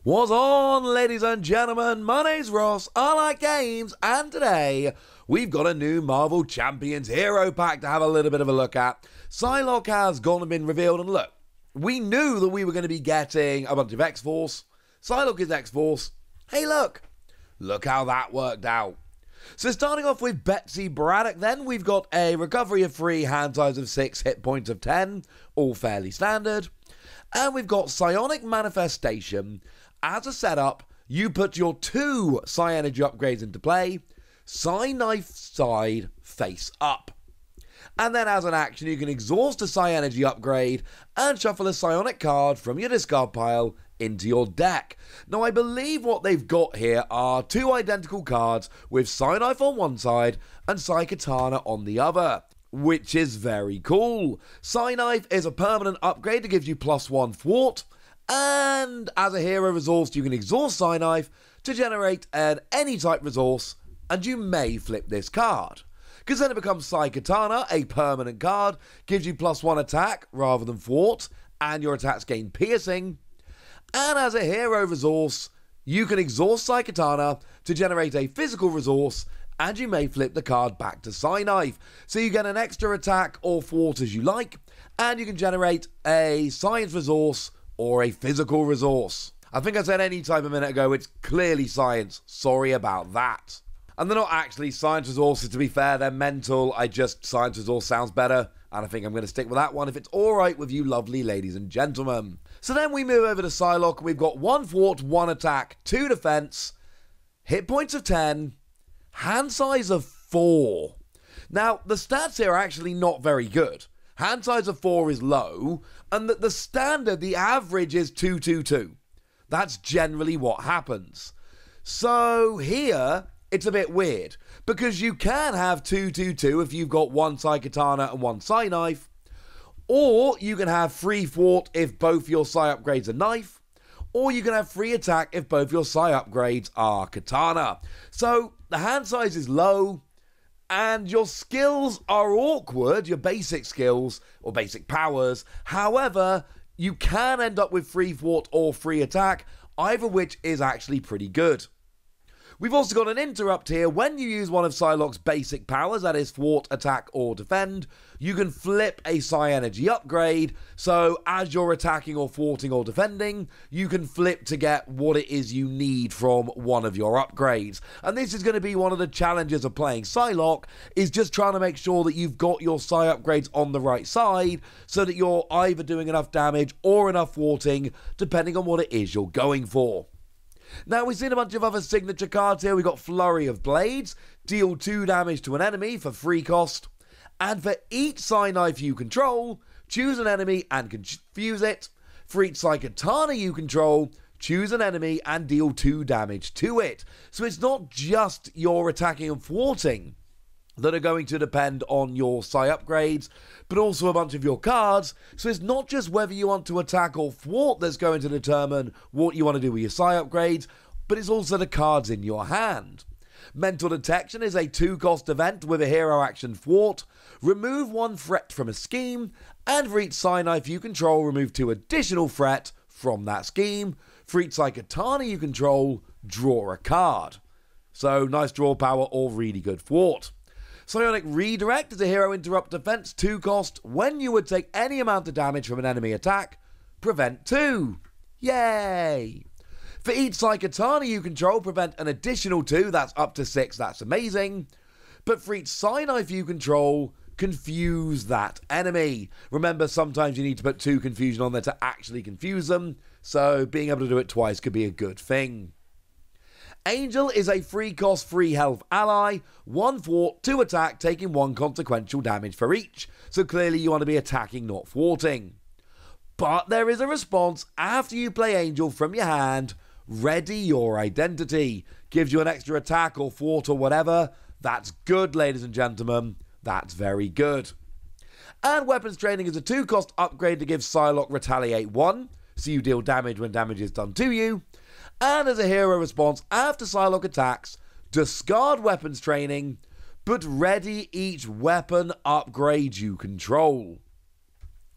What's on, ladies and gentlemen? My name's Ross, I like games, and today we've got a new Marvel Champions Hero Pack to have a little bit of a look at. Psylocke has gone and been revealed, and look, we knew that we were going to be getting a bunch of X-Force. Psylocke is X-Force. Hey, look how that worked out. So starting off with Betsy Braddock, then we've got a recovery of 3, hand size of 6, hit points of 10, all fairly standard. And we've got Psionic Manifestation. As a setup, you put your 2 Psi Energy upgrades into play, Psi Knife side face up. And then as an action, you can exhaust a Psi Energy upgrade and shuffle a Psionic card from your discard pile into your deck. Now, I believe what they've got here are 2 identical cards with Psi Knife on one side and Psi Katana on the other, which is very cool. Psi Knife is a permanent upgrade that gives you +1 thwart, and as a hero resource, you can exhaust Psi Knife to generate an any type resource, and you may flip this card. Because then it becomes Psi Katana, a permanent card, gives you +1 attack rather than thwart, and your attacks gain piercing. And as a hero resource, you can exhaust Psi Katana to generate a physical resource, and you may flip the card back to Psi Knife. So you get an extra attack or thwart as you like, and you can generate a science resource or a physical resource. I think I said any type a minute ago, it's clearly science. Sorry about that. And they're not actually science resources, to be fair, they're mental. Science resource sounds better, and I think I'm going to stick with that one if it's alright with you lovely ladies and gentlemen. So then we move over to Psylocke. We've got 1 thwart, 1 attack, 2 defense, hit points of 10, hand size of 4. Now, the stats here are actually not very good. Hand size of 4 is low, and the standard, the average is 222. That's generally what happens. So here, it's a bit weird, because you can have 222 if you've got 1 Psi Katana and 1 Psi Knife, or you can have 3 thwart if both your Psi upgrades are knife, or you can have 3 attack if both your Psi upgrades are katana. So the hand size is low, and your skills are awkward, your basic skills, or basic powers. However, you can end up with 3 thwart or 3 attack, either which is actually pretty good. We've also got an interrupt here. When you use one of Psylocke's basic powers, that is thwart, attack, or defend, you can flip a Psi Energy upgrade. So as you're attacking or thwarting or defending, you can flip to get what it is you need from one of your upgrades. And this is going to be one of the challenges of playing Psylocke, is just trying to make sure that you've got your Psi upgrades on the right side, so that you're either doing enough damage or enough thwarting, depending on what it is you're going for. Now, we've seen a bunch of other signature cards here. We've got Flurry of Blades, deal 2 damage to an enemy for 3 cost. And for each Psi Knife you control, choose an enemy and confuse it. For each Psi Katana you control, choose an enemy and deal 2 damage to it. So it's not just your attacking and thwarting that are going to depend on your Psi upgrades, but also a bunch of your cards. So it's not just whether you want to attack or thwart that's going to determine what you want to do with your Psi upgrades, but it's also the cards in your hand. Mental Detection is a 2-cost event with a hero action thwart. Remove 1 threat from a scheme, and for each Psi Knife you control, remove 2 additional threat from that scheme. For each Psi Katana you control, draw a card. So nice draw power or really good thwart. Psionic Redirect is a hero interrupt defense 2 cost. When you would take any amount of damage from an enemy attack, prevent 2. Yay! For each Psi Katana you control, prevent an additional 2. That's up to 6. That's amazing. But for each Psi Knife you control, confuse that enemy. Remember, sometimes you need to put 2 confusion on there to actually confuse them, so being able to do it twice could be a good thing. Angel is a 3-cost, 3 health ally, 1 thwart, 2 attack, taking 1 consequential damage for each. So clearly you want to be attacking, not thwarting. But there is a response after you play Angel from your hand. Ready your identity. Gives you an extra attack or thwart or whatever. That's good, ladies and gentlemen. That's very good. And Weapons Training is a 2-cost upgrade to give Psylocke Retaliate 1. So you deal damage when damage is done to you. And as a hero response, after Psylocke attacks, discard Weapons Training, but ready each weapon upgrade you control.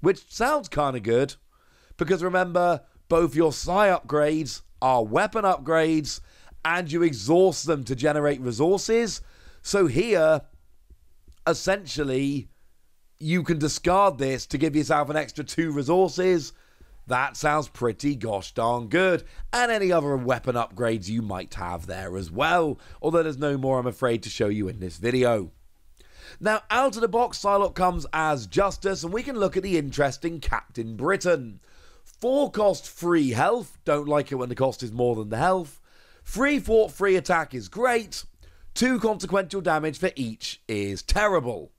Which sounds kind of good, because remember, both your Psi upgrades are weapon upgrades, and you exhaust them to generate resources. So here, essentially, you can discard this to give yourself an extra 2 resources. That sounds pretty gosh darn good. And any other weapon upgrades you might have there as well. Although there's no more, I'm afraid, to show you in this video. Now, out of the box, Psylocke comes as Justice, and we can look at the interesting Captain Britain. 4 cost, 3 health. Don't like it when the cost is more than the health. 3 fort, 3 attack is great. 2 consequential damage for each is terrible.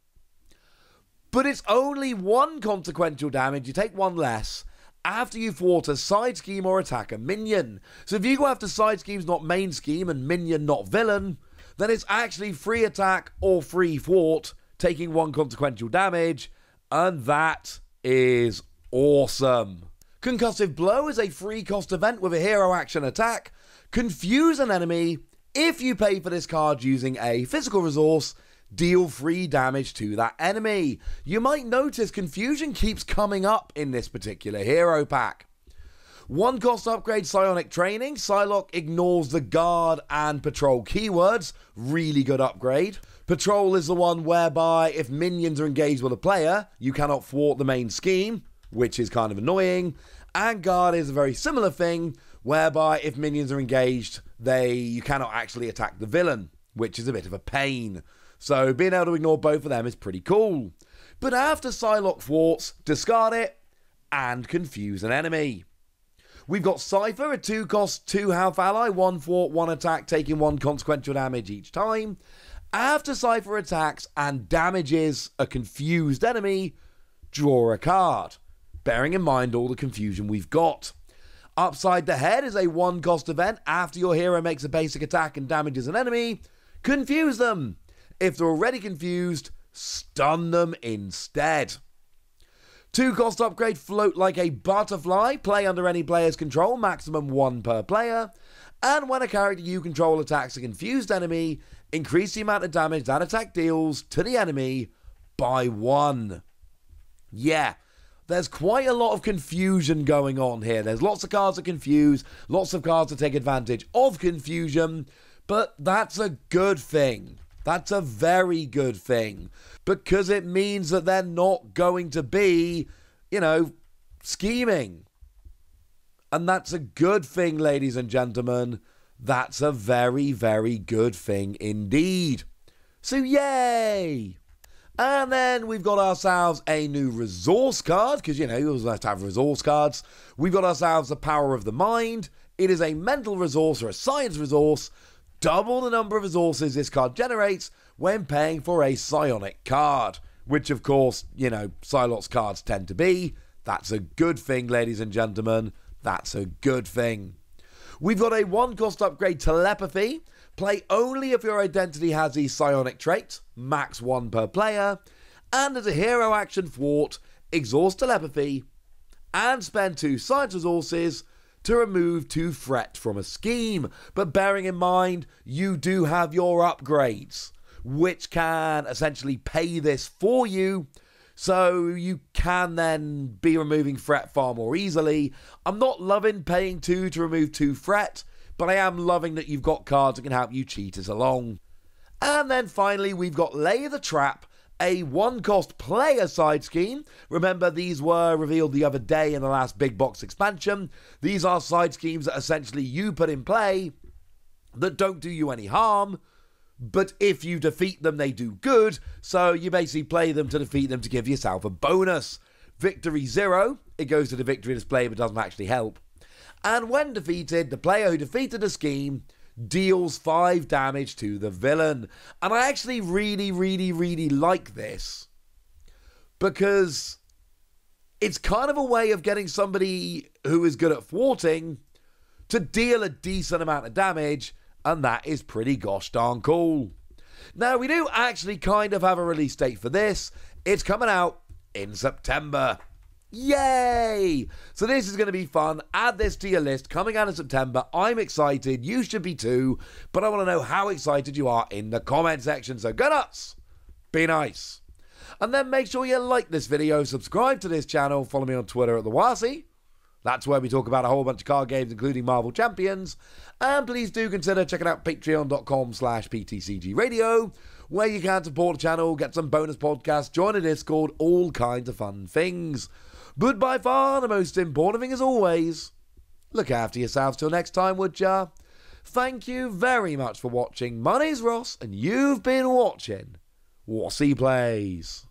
But it's only 1 consequential damage, you take 1 less, after you thwart a side scheme or attack a minion. So if you go after side schemes not main scheme and minion not villain, then it's actually 3 attack or 3 thwart, taking 1 consequential damage, and that is awesome. Concussive Blow is a 3 cost event with a hero action attack. Confuse an enemy. If you pay for this card using a physical resource, deal 3 damage to that enemy. You might notice confusion keeps coming up in this particular hero pack. 1 cost upgrade Psionic Training. Psylocke ignores the guard and patrol keywords. Really good upgrade. Patrol is the one whereby if minions are engaged with a player, you cannot thwart the main scheme, which is kind of annoying. And guard is a very similar thing, whereby if minions are engaged, you cannot actually attack the villain, which is a bit of a pain. So being able to ignore both of them is pretty cool. But after Psylocke thwarts, discard it and confuse an enemy. We've got Cypher, a 2 cost, 2 health ally, 1 thwart, 1 attack, taking 1 consequential damage each time. After Cypher attacks and damages a confused enemy, draw a card, bearing in mind all the confusion we've got. Upside the Head is a 1 cost event. After your hero makes a basic attack and damages an enemy, confuse them. If they're already confused, stun them instead. 2 cost upgrade Float Like a Butterfly. Play under any player's control, maximum 1 per player. And when a character you control attacks a confused enemy, increase the amount of damage that attack deals to the enemy by 1. Yeah, there's quite a lot of confusion going on here. There's lots of cards that confuse, lots of cards that take advantage of confusion, but that's a good thing. That's a very good thing, because it means that they're not going to be, scheming. And that's a good thing, ladies and gentlemen. That's a very, very good thing indeed. So yay! And then we've got ourselves a new resource card, because, you always like to have resource cards. We've got ourselves the Power of the Mind. It is a mental resource or a science resource. Double the number of resources this card generates when paying for a psionic card, which of course, Psylocke's cards tend to be. That's a good thing, ladies and gentlemen. That's a good thing. We've got a 1 cost upgrade Telepathy. Play only if your identity has the psionic trait, max 1 per player. And as a hero action thwart, exhaust Telepathy and spend 2 science resources to remove 2 threat from a scheme. But bearing in mind, you do have your upgrades, which can essentially pay this for you, so you can then be removing threat far more easily. I'm not loving paying 2 to remove 2 threat, but I am loving that you've got cards that can help you cheaters along. And then finally, we've got Lay the Trap, a 1 cost player side scheme. Remember, these were revealed the other day in the last big box expansion. These are side schemes that essentially you put in play that don't do you any harm, but if you defeat them, they do good. So you basically play them to defeat them to give yourself a bonus. Victory 0, it goes to the victory display but doesn't actually help. And when defeated, the player who defeated the scheme deals 5 damage to the villain. And I actually really, really, really like this, because it's kind of a way of getting somebody who is good at thwarting to deal a decent amount of damage, and that is pretty gosh darn cool. Now, we do actually kind of have a release date for this. It's coming out in September. Yay! So this is going to be fun. Add this to your list. Coming out in September. I'm excited. You should be too. But I want to know how excited you are in the comment section. So go nuts. Be nice. And then make sure you like this video. Subscribe to this channel. Follow me on Twitter at TheWasi. That's where we talk about a whole bunch of card games, including Marvel Champions. And please do consider checking out patreon.com/PTCG Radio, where you can support the channel, get some bonus podcasts, join a Discord, all kinds of fun things. But by far the most important thing, as always, look after yourselves till next time, would ya? Thank you very much for watching. My name's Ross, and you've been watching Wossy Plays.